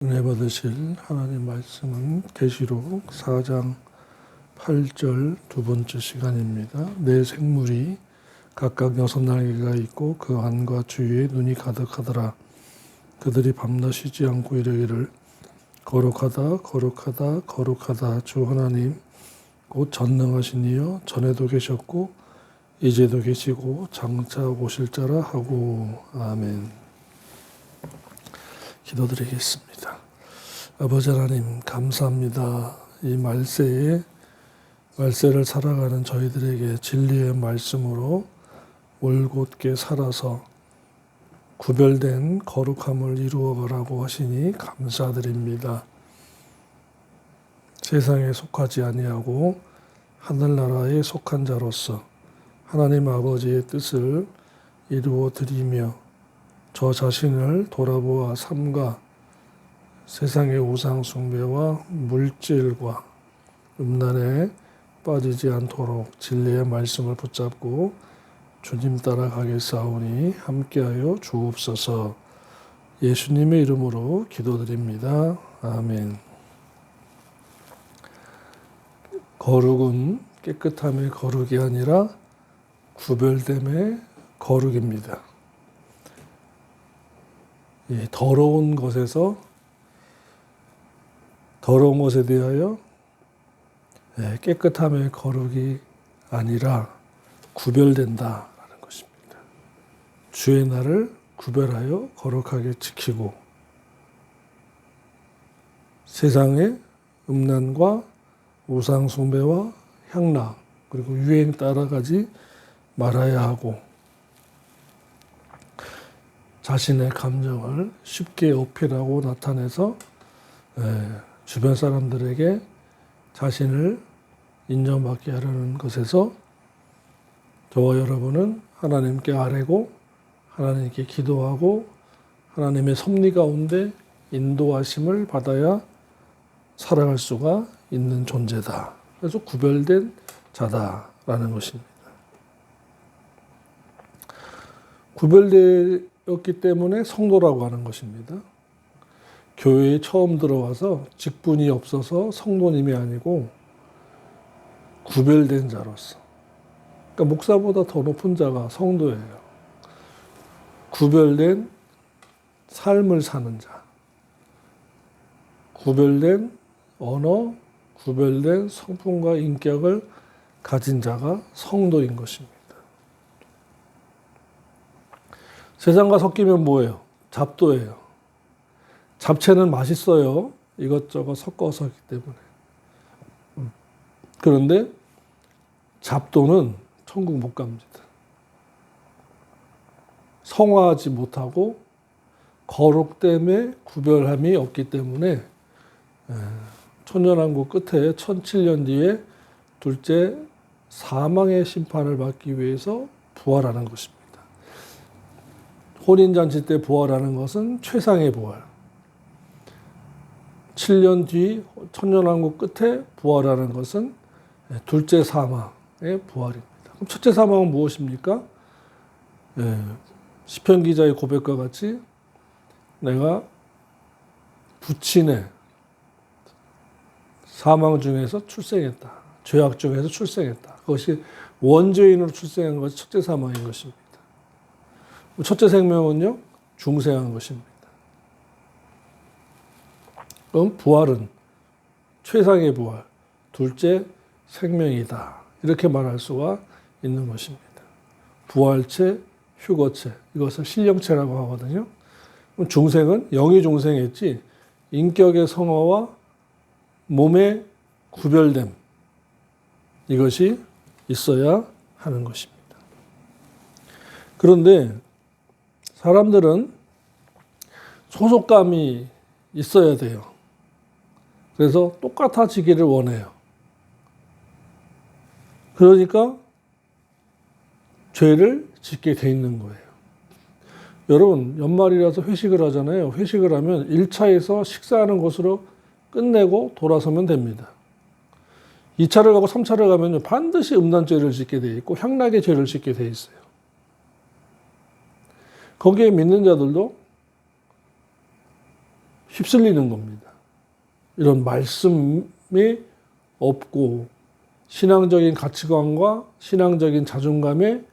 은혜 받으실 하나님 말씀은 계시록 4장 8절 두 번째 시간입니다. 내 생물이 각각 6날개가 있고 그 안과 주위에 눈이 가득하더라. 그들이 밤낮 쉬지 않고 이르기를 거룩하다 거룩하다 거룩하다 주 하나님 곧 전능하신 이여 전에도 계셨고 이제도 계시고 장차 오실 자라 하고 아멘. 기도드리겠습니다. 아버지 하나님 감사합니다. 이 말세를 살아가는 저희들에게 진리의 말씀으로 올곧게 살아서 구별된 거룩함을 이루어가라고 하시니 감사드립니다. 세상에 속하지 아니하고 하늘나라에 속한 자로서 하나님 아버지의 뜻을 이루어 드리며 저 자신을 돌아보아 삶과 세상의 우상 숭배와 물질과 음란에 빠지지 않도록 진리의 말씀을 붙잡고 주님 따라가겠사오니 함께하여 주옵소서. 예수님의 이름으로 기도드립니다. 아멘. 거룩은 깨끗함의 거룩이 아니라 구별됨의 거룩입니다. 더러운 것에 대하여 깨끗함의 거룩이 아니라 구별된다라는 것입니다. 주의 날을 구별하여 거룩하게 지키고 세상의 음란과 우상 숭배와 향락 그리고 유행 따라가지 말아야 하고 자신의 감정을 쉽게 어필하고 나타내서 주변 사람들에게 자신을 인정받게 하려는 것에서 저와 여러분은 하나님께 아뢰고 하나님께 기도하고 하나님의 섭리 가운데 인도하심을 받아야 살아갈 수가 있는 존재다. 그래서 구별된 자다라는 것입니다. 구별되었기 때문에 성도라고 하는 것입니다. 교회에 처음 들어와서 직분이 없어서 성도님이 아니고 구별된 자로서, 그러니까 목사보다 더 높은 자가 성도예요. 구별된 삶을 사는 자, 구별된 언어, 구별된 성품과 인격을 가진 자가 성도인 것입니다. 세상과 섞이면 뭐예요? 잡도예요. 잡채는 맛있어요. 이것저것 섞어서 하기 때문에. 그런데 잡도는 천국 못 갑니다. 성화하지 못하고 거룩됨의 구별함이 없기 때문에 천년왕국 끝에 1007년 뒤에 둘째 사망의 심판을 받기 위해서 부활하는 것입니다. 혼인잔치 때 부활하는 것은 최상의 부활. 7년 뒤 천년왕국 끝에 부활하는 것은 둘째 사망의 부활입니다. 그럼 첫째 사망은 무엇입니까? 시편 기자의 고백과 같이 내가 부친의 사망 중에서 출생했다. 죄악 중에서 출생했다. 그것이 원죄인으로 출생한 것이 첫째 사망인 것입니다. 첫째 생명은요, 중생한 것입니다. 그럼 부활은 최상의 부활, 둘째 생명이다. 이렇게 말할 수가 있는 것입니다. 부활체, 휴거체, 이것을 신령체라고 하거든요. 그럼 중생은 영이 중생했지 인격의 성화와 몸의 구별됨, 이것이 있어야 하는 것입니다. 그런데 사람들은 소속감이 있어야 돼요. 그래서 똑같아지기를 원해요. 그러니까 죄를 짓게 돼 있는 거예요. 여러분, 연말이라서 회식을 하잖아요. 회식을 하면 1차에서 식사하는 곳으로 끝내고 돌아서면 됩니다. 2차를 가고 3차를 가면 반드시 음란죄를 짓게 돼 있고 향락의 죄를 짓게 돼 있어요. 거기에 믿는 자들도 휩쓸리는 겁니다. 이런 말씀이 없고 신앙적인 가치관과 신앙적인 자존감에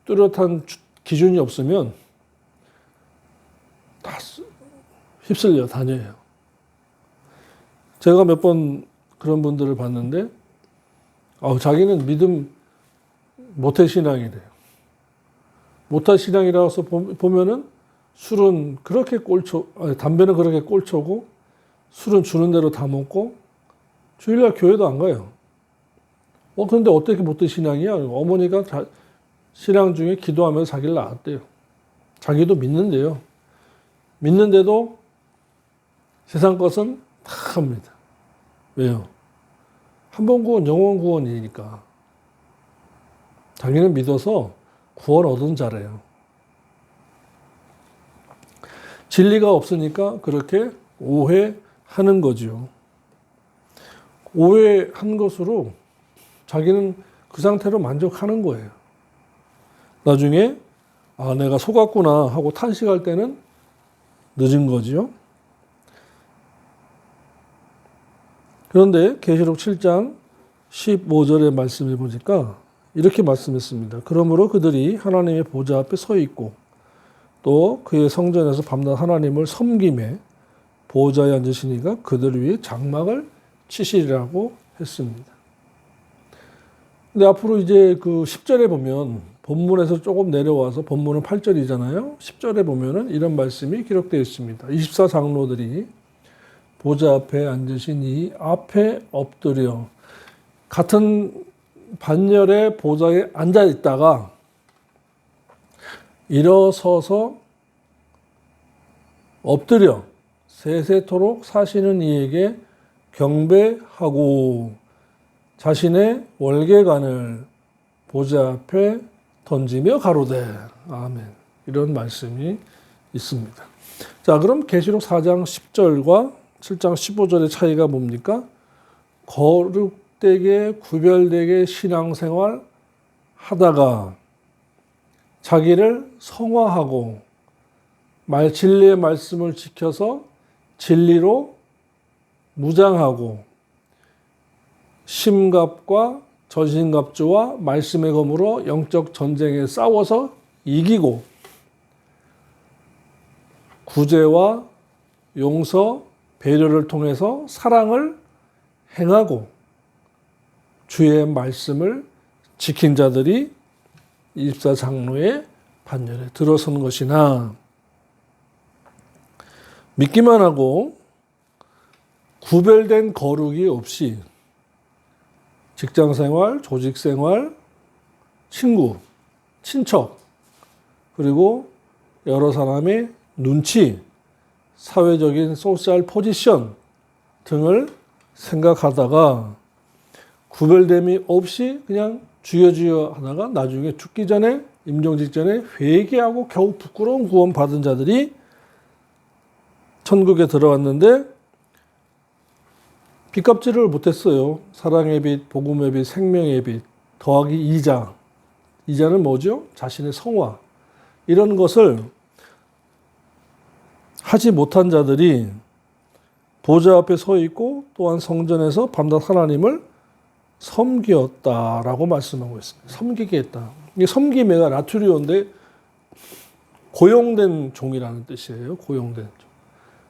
뚜렷한 기준이 없으면 다 휩쓸려 다녀요. 제가 몇 번 그런 분들을 봤는데 자기는 믿음 모태 신앙이래요. 모태 신앙이라서 보면은 술은 그렇게 담배는 그렇게 꼴초고 술은 주는 대로 다 먹고 주일날 교회도 안 가요. 그런데 어떻게 모태 신앙이야? 어머니가 신앙 중에 기도하면서 자기를 낳았대요. 자기도 믿는데요. 믿는데도 세상 것은 다 합니다. 왜요? 한 번 구원, 영원 구원이니까. 자기는 믿어서 구원 얻은 자래요. 진리가 없으니까 그렇게 오해하는 거죠. 오해한 것으로 자기는 그 상태로 만족하는 거예요. 나중에 내가 속았구나 하고 탄식할 때는 늦은 거지요. 그런데 계시록 7장 15절의 말씀을 보니까 이렇게 말씀했습니다. 그러므로 그들이 하나님의 보좌 앞에 서 있고 또 그의 성전에서 밤낮 하나님을 섬김에 보좌에 앉으시니까 그들 위에 장막을 치시리라고 했습니다. 근데 앞으로 이제 그 10절에 보면 본문에서 조금 내려와서 본문은 8절이잖아요. 10절에 보면은 이런 말씀이 기록되어 있습니다. 24장로들이 보좌 앞에 앉으신 이 앞에 엎드려 같은 반열의 보좌에 앉아 있다가 일어서서 엎드려 세세토록 사시는 이에게 경배하고 자신의 월계관을 보좌 앞에 던지며 가로되 아멘. 이런 말씀이 있습니다. 자, 그럼 계시록 4장 10절과 7장 15절의 차이가 뭡니까? 거룩되게 구별되게 신앙생활 하다가 자기를 성화하고 진리의 말씀을 지켜서 진리로 무장하고 심갑과 전신갑주와 말씀의 검으로 영적 전쟁에 싸워서 이기고 구제와 용서, 배려를 통해서 사랑을 행하고 주의 말씀을 지킨 자들이 24장로의 반열에 들어선 것이나 믿기만 하고 구별된 거룩이 없이 직장생활, 조직생활, 친구, 친척, 그리고 여러 사람의 눈치, 사회적인 소셜 포지션 등을 생각하다가 구별됨이 없이 그냥 주여 하다가 나중에 죽기 전에 임종 직전에 회개하고 겨우 부끄러운 구원 받은 자들이 천국에 들어왔는데 빚갚지를 못했어요. 사랑의 빚, 복음의 빚, 생명의 빚 더하기 이자. 이자는 뭐죠? 자신의 성화. 이런 것을 하지 못한 자들이 보좌 앞에 서 있고 또한 성전에서 밤낮 하나님을 섬겼다라고 말씀하고 있습니다. 섬기게 했다. 이게 섬김에가 라투리오인데 고용된 종이라는 뜻이에요. 고용된 종.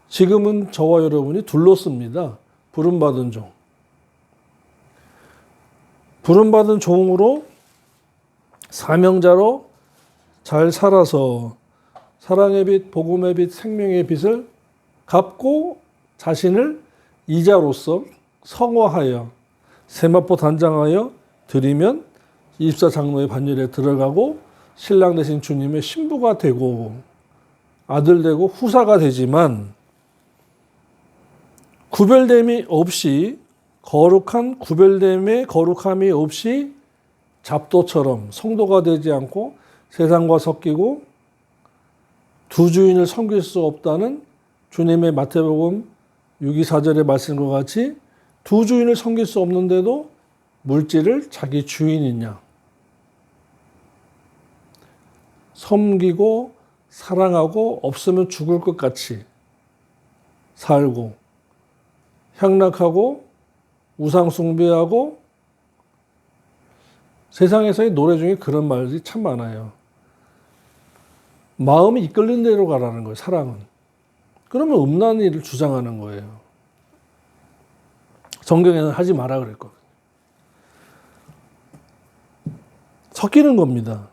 지금은 저와 여러분이 둘렀습니다. 부름받은 종. 부름받은 종으로 사명자로 잘 살아서 사랑의 빚, 복음의 빚, 생명의 빚을 갚고 자신을 이자로서 성화하여 세마포 단장하여 드리면 24장로의 반열에 들어가고 신랑 되신 주님의 신부가 되고 아들 되고 후사가 되지만 구별됨이 없이 거룩한 구별됨의 거룩함이 없이 잡도처럼 성도가 되지 않고 세상과 섞이고 두 주인을 섬길 수 없다는 주님의 마태복음 6.24절의 말씀과 같이 두 주인을 섬길 수 없는데도 물질을 자기 주인이냐 섬기고 사랑하고 없으면 죽을 것 같이 살고 향락하고 우상 숭배하고 세상에서의 노래 중에 그런 말들이 참 많아요. 마음이 이끌린 대로 가라는 거예요. 사랑은. 그러면 음란한 일을 주장하는 거예요. 성경에는 하지 마라 그랬거든요. 섞이는 겁니다.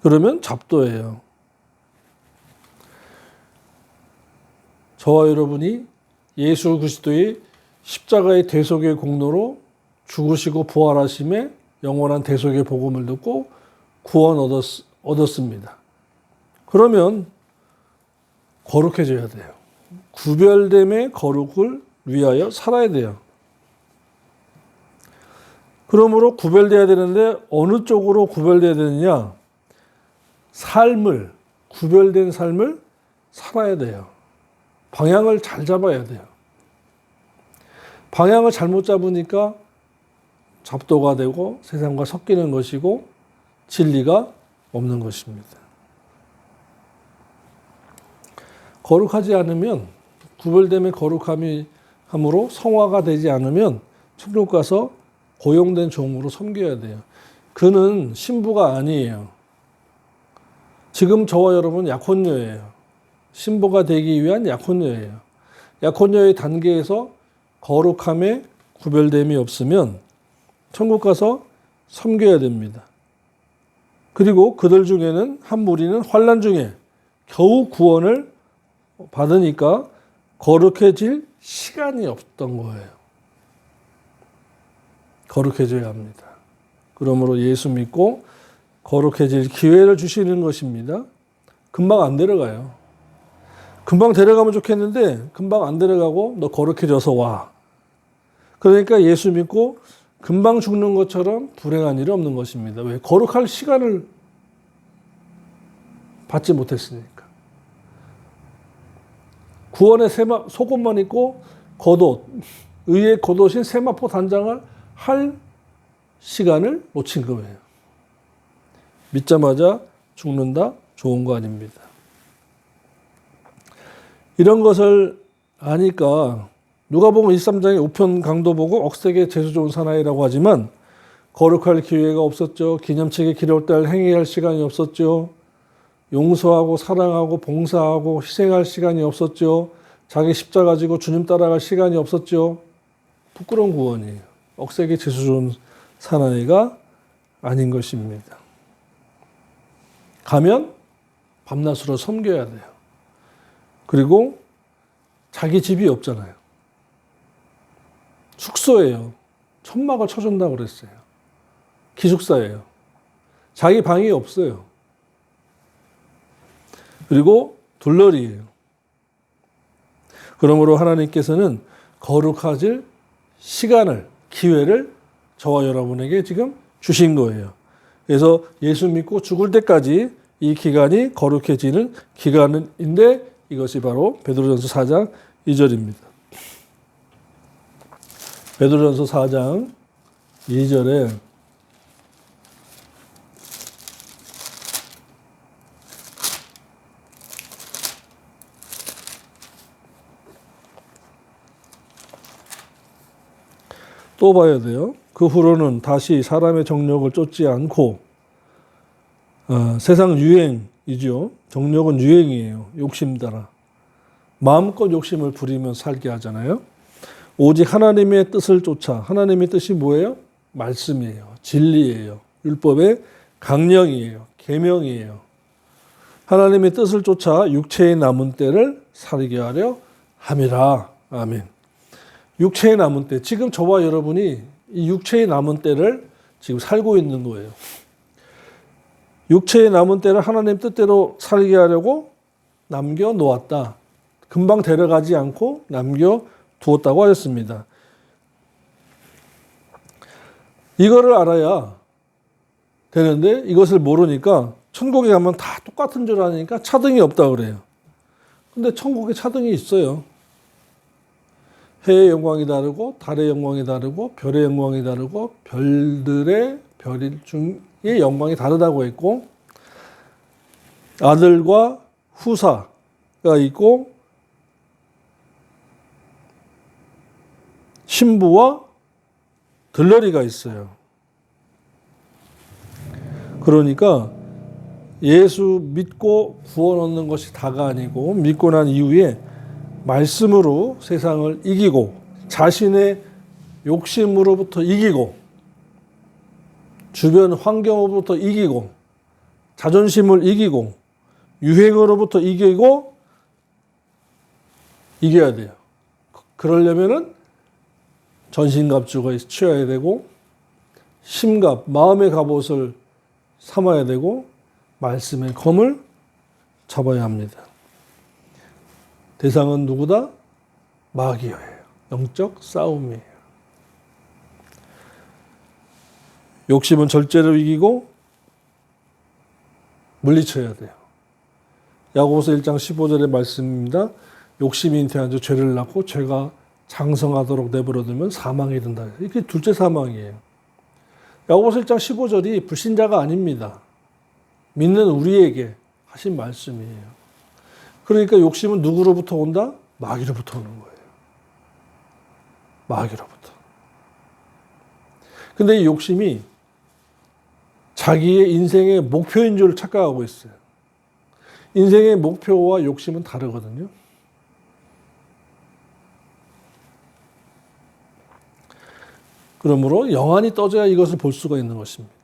그러면 잡도예요. 저와 여러분이 예수 그리스도의 십자가의 대속의 공로로 죽으시고 부활하심에 영원한 대속의 복음을 듣고 구원 얻었습니다. 그러면 거룩해져야 돼요. 구별됨의 거룩을 위하여 살아야 돼요. 그러므로 구별돼야 되는데 어느 쪽으로 구별돼야 되느냐? 구별된 삶을 살아야 돼요. 방향을 잘 잡아야 돼요. 방향을 잘못 잡으니까 잡도가 되고 세상과 섞이는 것이고 진리가 없는 것입니다. 거룩하지 않으면 구별됨의 거룩함으로 성화가 되지 않으면 천국 가서 고용된 종으로 섬겨야 돼요. 그는 신부가 아니에요. 지금 저와 여러분 약혼녀예요. 신부가 되기 위한 약혼녀예요. 약혼녀의 단계에서 거룩함에 구별됨이 없으면 천국 가서 섬겨야 됩니다. 그리고 그들 중에는 한 무리는 환난 중에 겨우 구원을 받으니까 거룩해질 시간이 없던 거예요. 거룩해져야 합니다. 그러므로 예수 믿고 거룩해질 기회를 주시는 것입니다. 금방 안 데려가요. 금방 데려가면 좋겠는데 금방 안 데려가고 너 거룩해져서 와. 그러니까 예수 믿고 금방 죽는 것처럼 불행한 일이 없는 것입니다. 왜? 거룩할 시간을 받지 못했으니까. 구원의 속옷만 입고 의의 겉옷인 세마포 단장을 할 시간을 놓친 거예요. 믿자마자 죽는다? 좋은 거 아닙니다. 이런 것을 아니까 누가복음 23장의 우편 강도 보고 억세게 재수 좋은 사나이라고 하지만 거룩할 기회가 없었죠. 기념책에 기록될 때 행해야 할 시간이 없었죠. 용서하고 사랑하고 봉사하고 희생할 시간이 없었죠. 자기 십자가 지고 주님 따라갈 시간이 없었죠. 부끄러운 구원이에요. 억세게 재수 좋은 사나이가 아닌 것입니다. 가면 밤낮으로 섬겨야 돼요. 그리고 자기 집이 없잖아요. 숙소예요. 천막을 쳐준다고 그랬어요. 기숙사예요. 자기 방이 없어요. 그리고 둘러리예요. 그러므로 하나님께서는 거룩해질 시간을, 기회를 저와 여러분에게 지금 주신 거예요. 그래서 예수 믿고 죽을 때까지 이 기간이 거룩해지는 기간인데 이것이 바로 베드로전서 4장 2절입니다. 베드로전서 4장 2절에 또 봐야 돼요. 그 후로는 다시 사람의 정욕을 쫓지 않고 세상 유행이죠. 정욕은 유행이에요. 욕심 따라. 마음껏 욕심을 부리며 살게 하잖아요. 오직 하나님의 뜻을 쫓아. 하나님의 뜻이 뭐예요? 말씀이에요. 진리예요. 율법의 강령이에요. 계명이에요. 하나님의 뜻을 쫓아 육체의 남은 때를 살게 하려 함이라. 아멘. 육체의 남은 때. 지금 저와 여러분이 이 육체의 남은 때를 지금 살고 있는 거예요. 육체의 남은 때를 하나님 뜻대로 살게 하려고 남겨놓았다. 금방 데려가지 않고 남겨두었다고 하였습니다. 이거를 알아야 되는데 이것을 모르니까 천국에 가면 다 똑같은 줄 아니까 차등이 없다 그래요. 근데 천국에 차등이 있어요. 해의 영광이 다르고 달의 영광이 다르고 별의 영광이 다르고 별들의 별 중의 영광이 다르다고 했고 아들과 후사가 있고 신부와 들러리가 있어요. 그러니까 예수 믿고 구원 얻는 것이 다가 아니고 믿고 난 이후에 말씀으로 세상을 이기고 자신의 욕심으로부터 이기고 주변 환경으로부터 이기고 자존심을 이기고 유행으로부터 이기고 이겨야 돼요. 그러려면은 전신갑주가 취해야 되고 심갑, 마음의 갑옷을 삼아야 되고 말씀의 검을 잡아야 합니다. 대상은 누구다? 마귀예요. 영적 싸움이에요. 욕심은 절제로 이기고 물리쳐야 돼요. 야고보서 1장 15절의 말씀입니다. 욕심이 잉태한 자 죄를 낳고 죄가 장성하도록 내버려두면 사망이 된다. 이게 둘째 사망이에요. 야고보서 1장 15절이 불신자가 아닙니다. 믿는 우리에게 하신 말씀이에요. 그러니까 욕심은 누구로부터 온다? 마귀로부터 오는 거예요. 마귀로부터. 근데 이 욕심이 자기의 인생의 목표인 줄 착각하고 있어요. 인생의 목표와 욕심은 다르거든요. 그러므로 영안이 떠져야 이것을 볼 수가 있는 것입니다.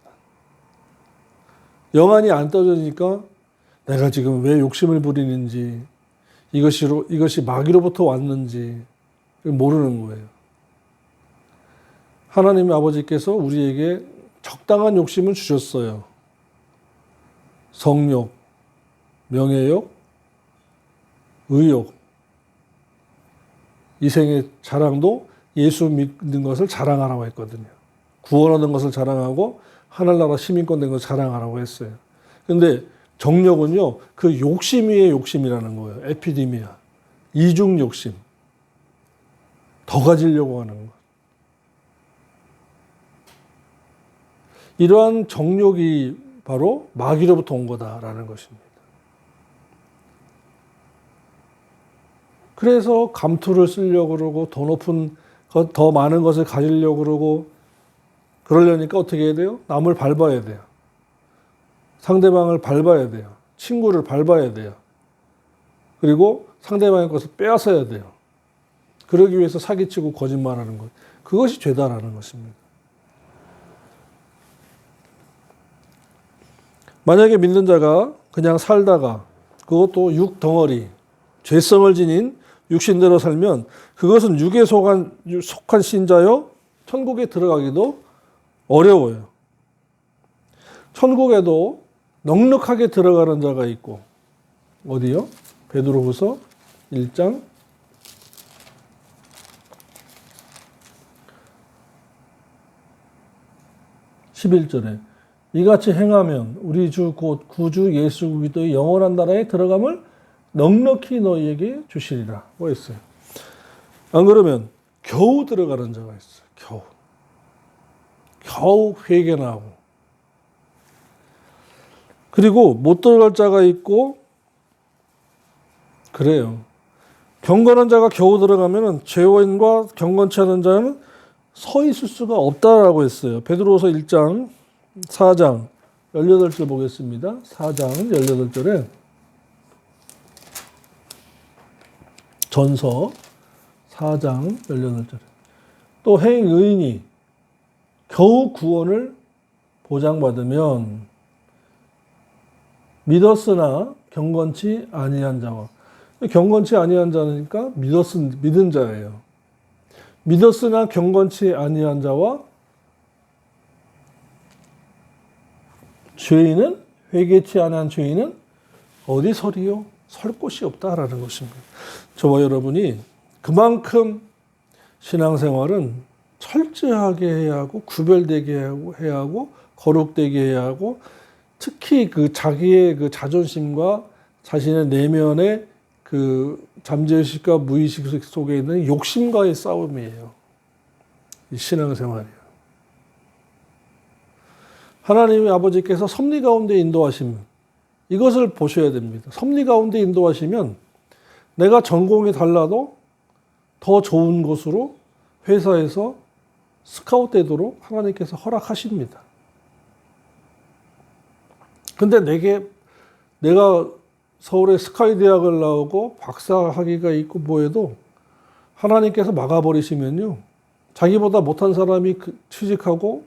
영안이 안 떠지니까 내가 지금 왜 욕심을 부리는지, 이것이 마귀로부터 왔는지 모르는 거예요. 하나님의 아버지께서 우리에게 적당한 욕심을 주셨어요. 성욕, 명예욕, 의욕, 이생의 자랑도 예수 믿는 것을 자랑하라고 했거든요. 구원 얻은 것을 자랑하고 하늘나라 시민권 된 것을 자랑하라고 했어요. 그런데 정욕은요, 그 욕심 위의 욕심이라는 거예요. 에피디미아. 이중 욕심. 더 가지려고 하는 것. 이러한 정욕이 바로 마귀로부터 온 거다라는 것입니다. 그래서 감투를 쓰려고 그러고 더 높은, 더 많은 것을 가지려고 그러고 그러려니까 어떻게 해야 돼요? 남을 밟아야 돼요. 상대방을 밟아야 돼요. 친구를 밟아야 돼요. 그리고 상대방의 것을 빼앗아야 돼요. 그러기 위해서 사기치고 거짓말하는 것. 그것이 죄다라는 것입니다. 만약에 믿는 자가 그냥 살다가 그것도 육 덩어리, 죄성을 지닌 육신대로 살면 그것은 육에 속한 신자여 천국에 들어가기도 어려워요. 천국에도 넉넉하게 들어가는 자가 있고 어디요? 베드로후서 1장 11절에 이같이 행하면 우리 주 곧 구주 예수 그리스도의 영원한 나라에 들어감을 넉넉히 너희에게 주시리라. 뭐 했어요? 안 그러면 겨우 들어가는 자가 있어요. 겨우 회개나 하고. 그리고 못 들어갈 자가 있고 그래요. 경건한 자가 겨우 들어가면 죄인과 경건치 않은 자는 서 있을 수가 없다라고 했어요. 베드로후서 1장 4장 18절 보겠습니다. 4장 18절에 전서 4장 18절에 또 행의인이 겨우 구원을 보장받으면 믿었으나 경건치 아니한 자와 경건치 아니한 자니까 믿은 자예요. 믿었으나 경건치 아니한 자와 죄인은 회개치 아니한 죄인은 어디 서리요? 설 곳이 없다라는 것입니다. 저와 여러분이 그만큼 신앙생활은 철저하게 해야 하고 구별되게 해야 하고 거룩되게 해야 하고 특히 그 자기의 그 자존심과 자신의 내면의 그 잠재의식과 무의식 속에 있는 욕심과의 싸움이에요. 이 신앙생활이요. 하나님의 아버지께서 섭리 가운데 인도하심, 이것을 보셔야 됩니다. 섭리 가운데 인도하시면 내가 전공이 달라도 더 좋은 곳으로 회사에서 스카웃 되도록 하나님께서 허락하십니다. 근데 내가 서울의 스카이 대학을 나오고 박사 학위가 있고 뭐해도 하나님께서 막아버리시면요. 자기보다 못한 사람이 취직하고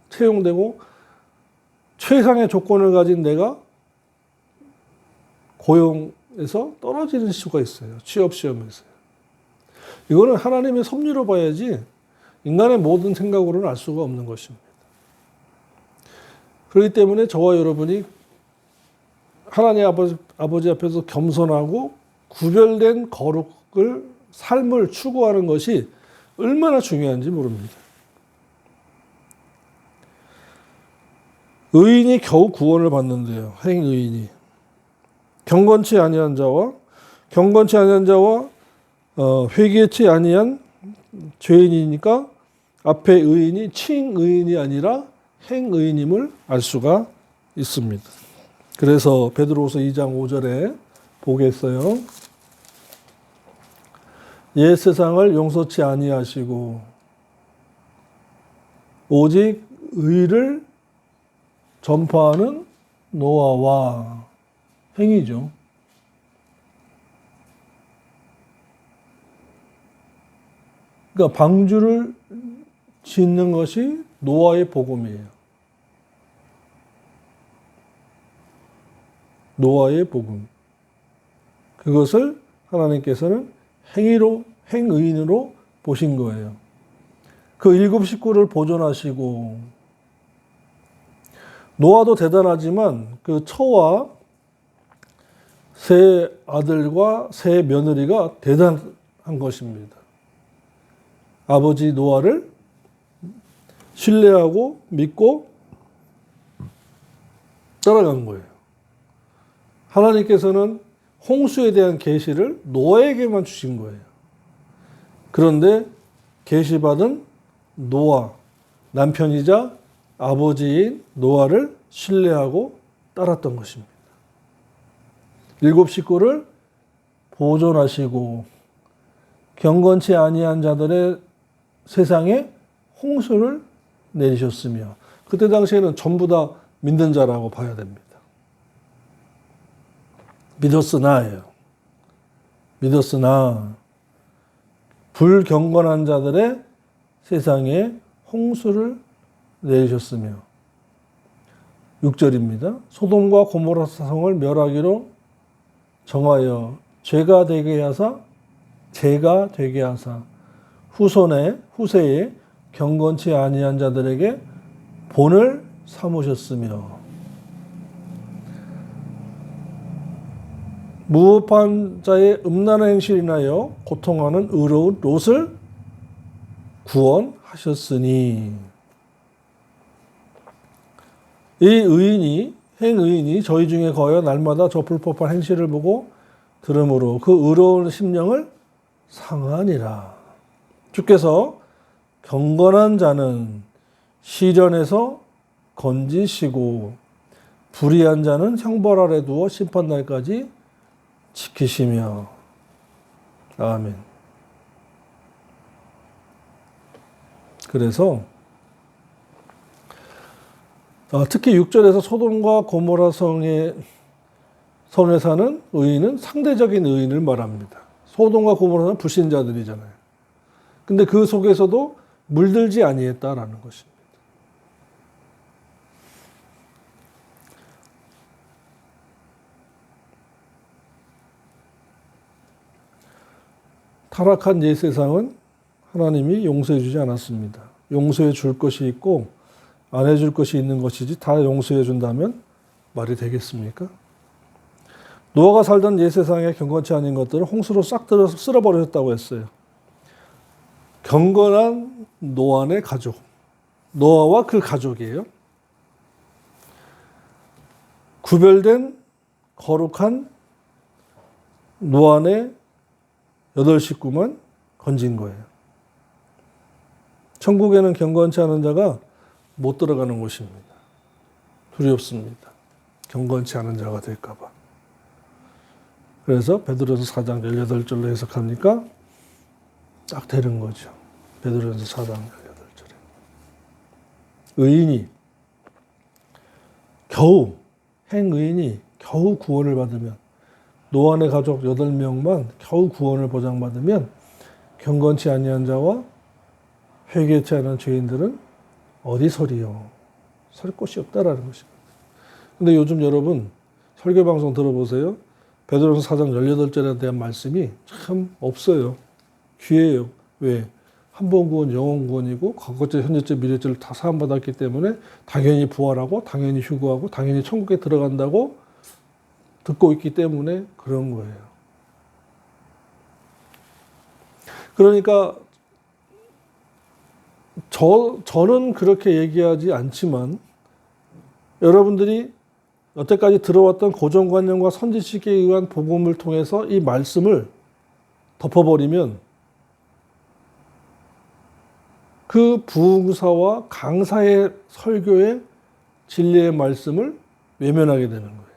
채용되고 최상의 조건을 가진 내가 고용에서 떨어지는 수가 있어요. 취업시험에서요. 이거는 하나님의 섭리로 봐야지 인간의 모든 생각으로는 알 수가 없는 것입니다. 그렇기 때문에 저와 여러분이 하나님 아버지 앞에서 겸손하고 구별된 거룩을 삶을 추구하는 것이 얼마나 중요한지 모릅니다. 의인이 겨우 구원을 받는데요. 행의인이 경건치 아니한 자와 회개치 아니한 죄인이니까 앞에 의인이 칭의인이 아니라 행의인임을 알 수가 있습니다. 그래서 베드로후서 2장 5절에 보겠어요. 옛 세상을 용서치 아니하시고 오직 의를 전파하는 노아와 행위죠. 그러니까 방주를 짓는 것이 노아의 복음이에요. 노아의 복음. 그것을 하나님께서는 행의인으로 보신 거예요. 그 7 식구를 보존하시고 노아도 대단하지만 그 처와 세 아들과 세 며느리가 대단한 것입니다. 아버지 노아를 신뢰하고 믿고 따라간 거예요. 하나님께서는 홍수에 대한 계시를 노아에게만 주신 거예요. 그런데 계시받은 노아, 남편이자 아버지인 노아를 신뢰하고 따랐던 것입니다. 7 식구를 보존하시고 경건치 아니한 자들의 세상에 홍수를 내리셨으며 그때 당시에는 전부 다 믿는 자라고 봐야 됩니다. 믿었으나 불경건한 자들의 세상에 홍수를 내리셨으며 6절입니다. 소돔과 고모라 성을 멸하기로 정하여 죄가 되게 하사 후세에 경건치 아니한 자들에게 본을 삼으셨으며 무법한 자의 음란한 행실을 인하여 고통하는 의로운 롯을 구원하셨으니 이 행의인이 저희 중에 거하여 날마다 저 불법한 행실을 보고 들으므로 그 의로운 심령을 상하니라. 주께서 경건한 자는 시련에서 건지시고 불의한 자는 형벌 아래 두어 심판날까지 지키시며. 아멘. 그래서 특히 6절에서 소돔과 고모라 성에 사는 의인은 상대적인 의인을 말합니다. 소돔과 고모라는 불신자들이잖아요. 근데 그 속에서도 물들지 아니했다라는 것입니다. 타락한 옛 세상은 하나님이 용서해 주지 않았습니다. 용서해 줄 것이 있고 안 해줄 것이 있는 것이지 다 용서해 준다면 말이 되겠습니까? 노아가 살던 옛 세상에 경건치 않은 것들을 홍수로 싹 쓸어버렸다고 했어요. 경건한 노아의 가족, 노아와 그 가족이에요. 구별된 거룩한 노아의 8 식구만 건진 거예요. 천국에는 경건치 않은 자가 못 들어가는 곳입니다. 두렵습니다. 경건치 않은 자가 될까 봐. 그래서 베드로서 4장 18절로 해석하니까 딱 되는 거죠. 베드로전서 4장 18절에. 의인이 행의인이 겨우 구원을 받으면, 노아의 가족 8명만 겨우 구원을 보장받으면 경건치 아니한 자와 회개치 않은 죄인들은 어디 서리요? 설 곳이 없다라는 것입니다. 근데 요즘 여러분 설교 방송 들어보세요. 베드로전서 4장 18절에 대한 말씀이 참 없어요. 귀해요. 왜? 한 번 구원, 영원 구원이고 과거죄, 현재죄, 미래죄를 다 사함받았기 때문에 당연히 부활하고 당연히 휴거하고 당연히 천국에 들어간다고 듣고 있기 때문에 그런 거예요. 그러니까 저는 그렇게 얘기하지 않지만 여러분들이 여태까지 들어왔던 고정관념과 선지식에 의한 복음을 통해서 이 말씀을 덮어버리면 그 부흥사와 강사의 설교의 진리의 말씀을 외면하게 되는 거예요.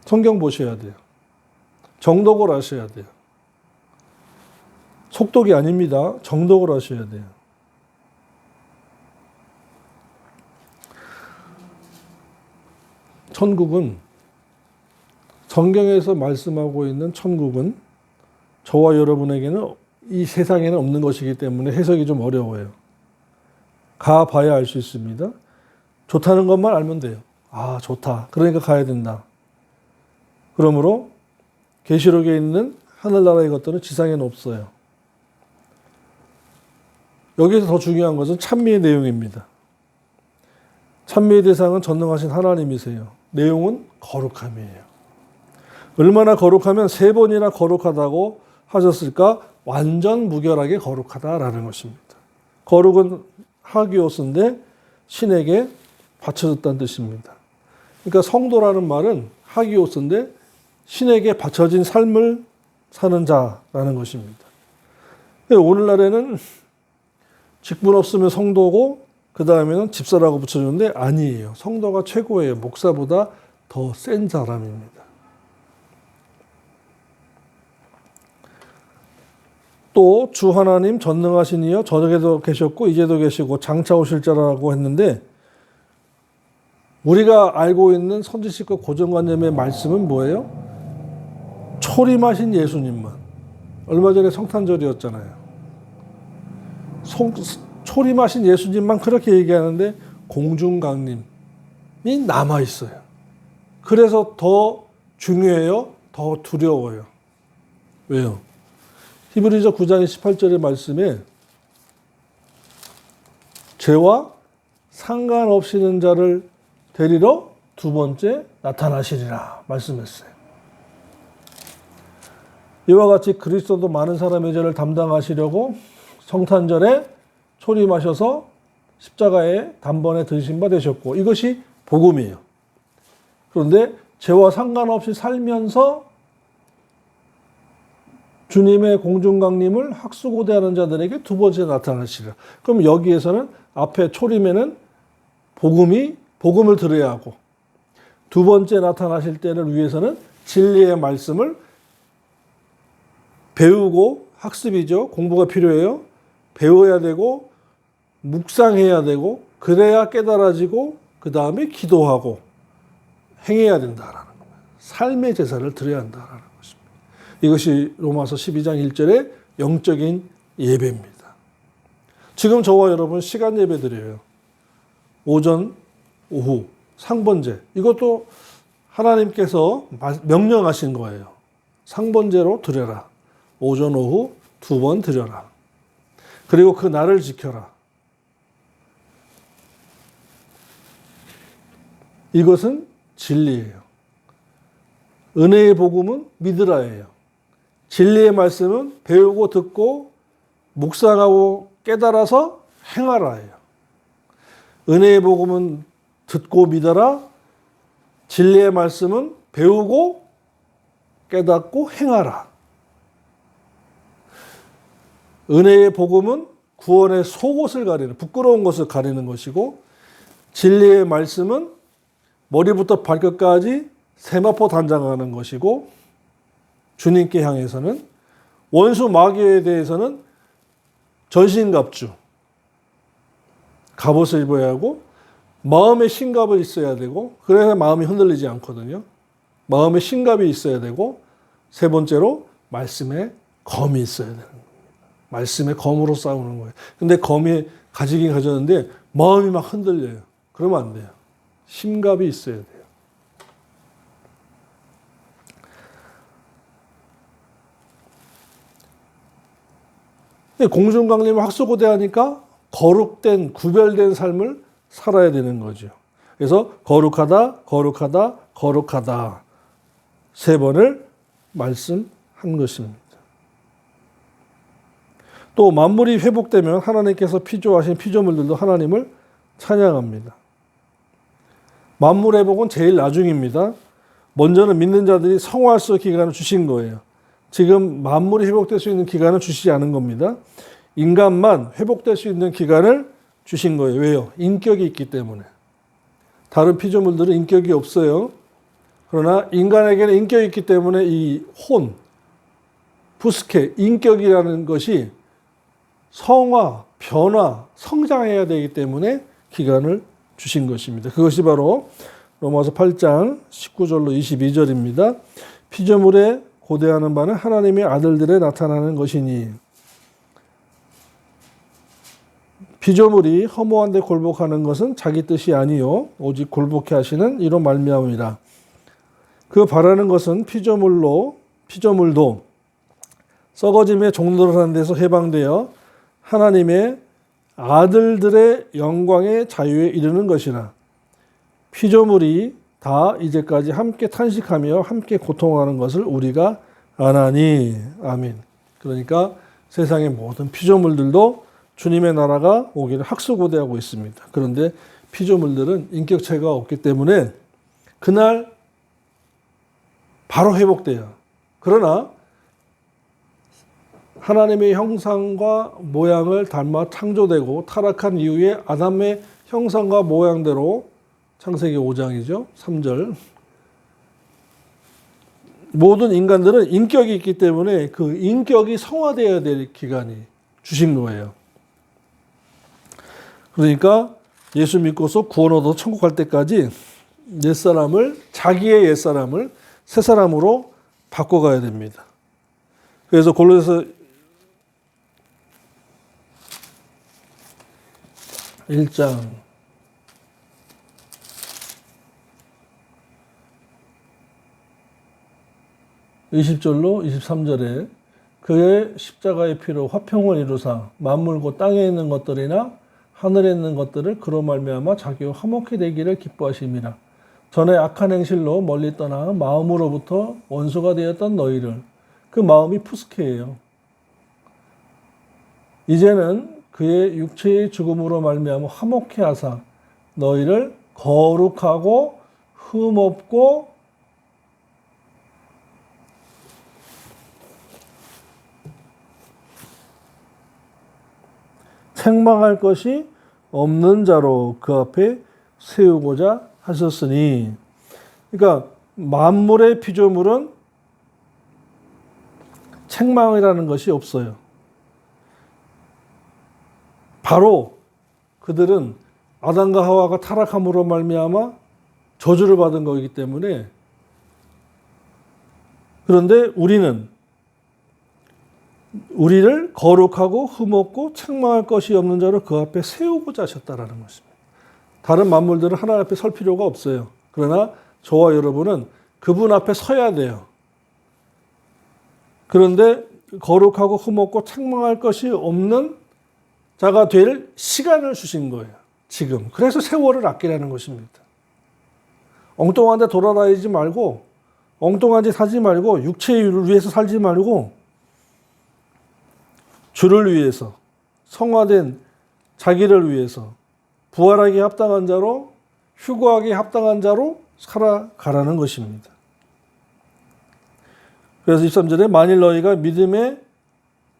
성경 보셔야 돼요. 정독을 하셔야 돼요. 속독이 아닙니다. 정독을 하셔야 돼요. 천국은, 성경에서 말씀하고 있는 천국은 저와 여러분에게는 이 세상에는 없는 것이기 때문에 해석이 좀 어려워요. 가봐야 알 수 있습니다. 좋다는 것만 알면 돼요. 아, 좋다. 그러니까 가야 된다. 그러므로 계시록에 있는 하늘나라의 것들은 지상에는 없어요. 여기서 더 중요한 것은 찬미의 내용입니다. 찬미의 대상은 전능하신 하나님이세요. 내용은 거룩함이에요. 얼마나 거룩하면 3번이나 거룩하다고 하셨을까? 완전 무결하게 거룩하다라는 것입니다. 거룩은 하기오스인데 신에게 바쳐졌다는 뜻입니다. 그러니까 성도라는 말은 하기오스인데 신에게 바쳐진 삶을 사는 자라는 것입니다. 오늘날에는 직분 없으면 성도고 그 다음에는 집사라고 붙여주는데 아니에요. 성도가 최고예요. 목사보다 더 센 사람입니다. 또 주 하나님 전능하신 이여 저녁에도 계셨고 이제도 계시고 장차 오실 자라고 했는데 우리가 알고 있는 선지식과 고정관념의 말씀은 뭐예요? 초림하신 예수님만. 얼마 전에 성탄절이었잖아요. 초림하신 예수님만 그렇게 얘기하는데 공중강림이 남아있어요. 그래서 더 중요해요. 더 두려워요. 왜요? 히브리서 9장 18절의 말씀에 죄와 상관없이는 자를 데리러 두 번째 나타나시리라 말씀했어요. 이와 같이 그리스도도 많은 사람의 죄를 담당하시려고 성탄절에 초림하셔서 십자가에 단번에 들으신 바 되셨고 이것이 복음이에요. 그런데 죄와 상관없이 살면서 주님의 공중강림을 학수고대하는 자들에게 두 번째 나타나시리라. 그럼 여기에서는 앞에 초림에는 복음을 들어야 하고 두 번째 나타나실 때를 위해서는 진리의 말씀을 배우고 학습이죠. 공부가 필요해요. 배워야 되고 묵상해야 되고 그래야 깨달아지고 그 다음에 기도하고 행해야 된다라는 거예요. 삶의 제사를 드려야 한다라는 것입니다. 이것이 로마서 12장 1절의 영적인 예배입니다. 지금 저와 여러분 시간 예배 드려요. 오전, 오후, 상번제. 이것도 하나님께서 명령하신 거예요. 상번제로 드려라. 오전, 오후 2번 드려라. 그리고 그 날을 지켜라. 이것은 진리예요. 은혜의 복음은 믿으라예요. 진리의 말씀은 배우고 듣고 묵상하고 깨달아서 행하라예요. 은혜의 복음은 듣고 믿어라. 진리의 말씀은 배우고 깨닫고 행하라. 은혜의 복음은 구원의 속옷을 가리는, 부끄러운 것을 가리는 것이고 진리의 말씀은 머리부터 발끝까지 세마포 단장하는 것이고 주님께 향해서는 원수 마귀에 대해서는 전신갑주, 갑옷을 입어야 하고 마음의 신갑이 있어야 되고 그래야 마음이 흔들리지 않거든요. 마음의 신갑이 있어야 되고 세 번째로 말씀의 검이 있어야 되는 겁니다. 말씀의 검으로 싸우는 거예요. 근데 검이 가지긴 가졌는데 마음이 막 흔들려요. 그러면 안 돼요. 신갑이 있어야 돼요. 공중강림을 학수고대하니까 거룩된 구별된 삶을 살아야 되는 거죠. 그래서 거룩하다, 거룩하다, 거룩하다 세 번을 말씀한 것입니다. 또 만물이 회복되면 하나님께서 피조하신 피조물들도 하나님을 찬양합니다. 만물 회복은 제일 나중입니다. 먼저는 믿는 자들이 성화할 수 있는 기간을 주신 거예요. 지금 만물이 회복될 수 있는 기간을 주시지 않은 겁니다. 인간만 회복될 수 있는 기간을 주신 거예요. 왜요? 인격이 있기 때문에. 다른 피조물들은 인격이 없어요. 그러나 인간에게는 인격이 있기 때문에 이 혼, 부스케, 인격이라는 것이 성화, 변화, 성장해야 되기 때문에 기간을 주신 것입니다. 그것이 바로 로마서 8장 19절로 22절입니다. 피조물에 고대하는 바는 하나님의 아들들에 나타나는 것이니 피조물이 허무한 데 굴복하는 것은 자기 뜻이 아니요 오직 굴복해 하시는 이로 말미암이라. 그 바라는 것은 피조물도 썩어짐의 종로를 하는 데서 해방되어 하나님의 아들들의 영광의 자유에 이르는 것이라. 피조물이 다 이제까지 함께 탄식하며 함께 고통하는 것을 우리가 아나니. 아멘. 그러니까 세상의 모든 피조물들도 주님의 나라가 오기를 학수고대하고 있습니다. 그런데 피조물들은 인격체가 없기 때문에 그날 바로 회복돼요. 그러나 하나님의 형상과 모양을 닮아 창조되고 타락한 이후에 아담의 형상과 모양대로 창세기 5장이죠. 3절. 모든 인간들은 인격이 있기 때문에 그 인격이 성화되어야 될 기간이 주신 거예요. 그러니까 예수 믿고서 구원 얻어 천국 갈 때까지 자기의 옛사람을 새 사람으로 바꿔가야 됩니다. 그래서 골로새서 1장 20절로 23절에 그의 십자가의 피로 화평을 이루사 만물 곧 땅에 있는 것들이나 하늘에 있는 것들을 그로 말미암아 자기와 화목히 되기를 기뻐하심이라. 전에 악한 행실로 멀리 떠나 마음으로부터 원수가 되었던 너희를, 그 마음이 푸스케예요. 이제는 그의 육체의 죽음으로 말미암아 화목히 하사 너희를 거룩하고 흠없고 책망할 것이 없는 자로 그 앞에 세우고자 하셨으니. 그러니까 만물의 피조물은 책망이라는 것이 없어요. 바로 그들은 아담과 하와가 타락함으로 말미암아 저주를 받은 거기 때문에. 그런데 우리를 거룩하고 흠없고 책망할 것이 없는 자로 그 앞에 세우고자 하셨다라는 것입니다. 다른 만물들은 하나님 앞에 설 필요가 없어요. 그러나 저와 여러분은 그분 앞에 서야 돼요. 그런데 거룩하고 흠없고 책망할 것이 없는 자가 될 시간을 주신 거예요. 지금. 그래서 세월을 아끼라는 것입니다. 엉뚱한 데 돌아다니지 말고, 엉뚱한 짓 하지 말고, 육체를 위해서 살지 말고, 주를 위해서, 성화된 자기를 위해서, 부활하기 합당한 자로, 휴거하기 합당한 자로 살아가라는 것입니다. 그래서 23절에 만일 너희가 믿음에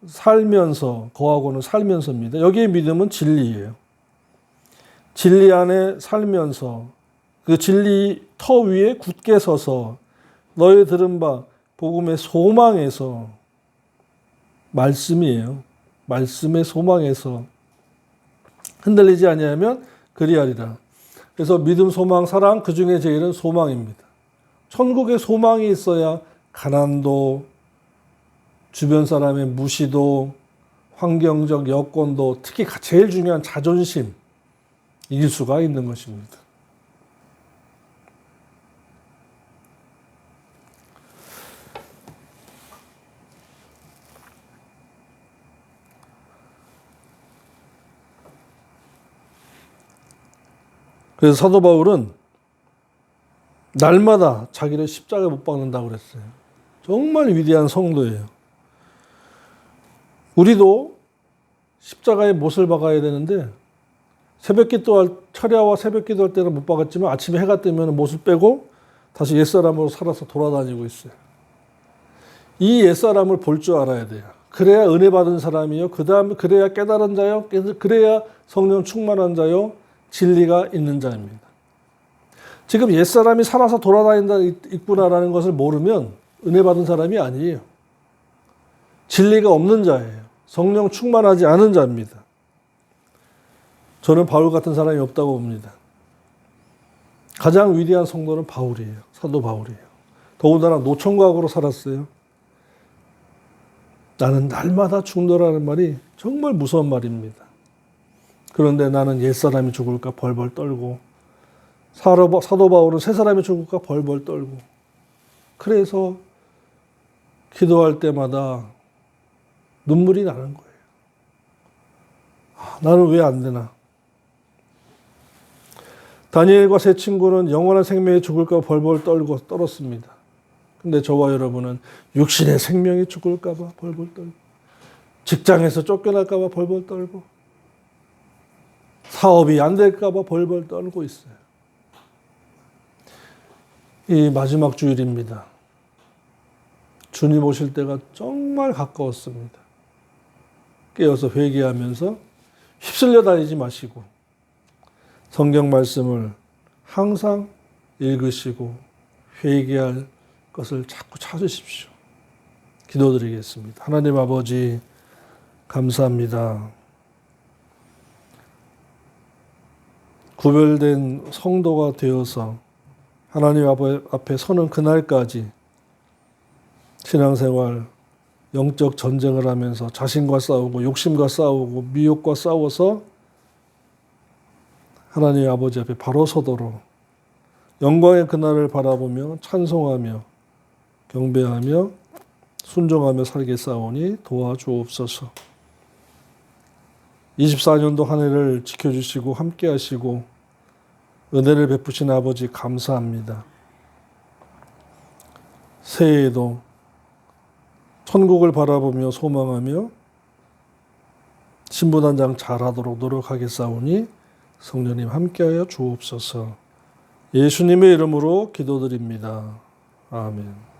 살면서, 거하고는 살면서입니다. 여기의 믿음은 진리예요. 진리 안에 살면서 그 진리 터 위에 굳게 서서 너희 들은 바 복음의 소망에서 말씀이에요. 말씀의 소망에서 흔들리지 아니하면 그리하리라. 그래서 믿음, 소망, 사랑, 그 중에 제일은 소망입니다. 천국에 소망이 있어야 가난도, 주변 사람의 무시도, 환경적 여건도, 특히 제일 중요한 자존심, 이길 수가 있는 것입니다. 그래서 사도 바울은 날마다 자기를 십자가에 못 박는다고 그랬어요. 정말 위대한 성도예요. 우리도 십자가에 못을 박아야 되는데 새벽 기도할 철야와 새벽 기도할 때는 못 박았지만 아침에 해가 뜨면 못을 빼고 다시 옛사람으로 살아서 돌아다니고 있어요. 이 옛사람을 볼 줄 알아야 돼요. 그래야 은혜 받은 사람이요. 그다음 그래야 깨달은 자요. 그래야 성령 충만한 자요. 진리가 있는 자입니다. 지금 옛사람이 살아서 돌아다닌다 있구나라는 것을 모르면 은혜 받은 사람이 아니에요. 진리가 없는 자예요. 성령 충만하지 않은 자입니다. 저는 바울 같은 사람이 없다고 봅니다. 가장 위대한 성도는 바울이에요. 사도 바울이에요. 더군다나 노총각으로 살았어요. 나는 날마다 죽노라는 말이 정말 무서운 말입니다. 그런데 나는 옛사람이 죽을까 벌벌 떨고, 사도 바울은 새 사람이 죽을까 벌벌 떨고, 그래서 기도할 때마다 눈물이 나는 거예요. 나는 왜 안 되나? 다니엘과 세 친구는 영원한 생명이 죽을까 벌벌 떨고 떨었습니다. 근데 저와 여러분은 육신의 생명이 죽을까 봐 벌벌 떨고, 직장에서 쫓겨날까 봐 벌벌 떨고, 사업이 안 될까 봐 벌벌 떨고 있어요. 이 마지막 주일입니다. 주님 오실 때가 정말 가까웠습니다. 깨어서 회개하면서 휩쓸려 다니지 마시고 성경 말씀을 항상 읽으시고 회개할 것을 자꾸 찾으십시오. 기도드리겠습니다. 하나님 아버지 감사합니다. 구별된 성도가 되어서 하나님 앞에 서는 그날까지 신앙생활, 영적 전쟁을 하면서 자신과 싸우고 욕심과 싸우고 미혹과 싸워서 하나님 아버지 앞에 바로 서도록 영광의 그날을 바라보며 찬송하며 경배하며 순종하며 살겠사오니 도와주옵소서. 24년도 한 해를 지켜주시고 함께 하시고 은혜를 베푸신 아버지 감사합니다. 새해에도 천국을 바라보며 소망하며 신부단장 잘하도록 노력하겠사오니 성령님 함께하여 주옵소서. 예수님의 이름으로 기도드립니다. 아멘.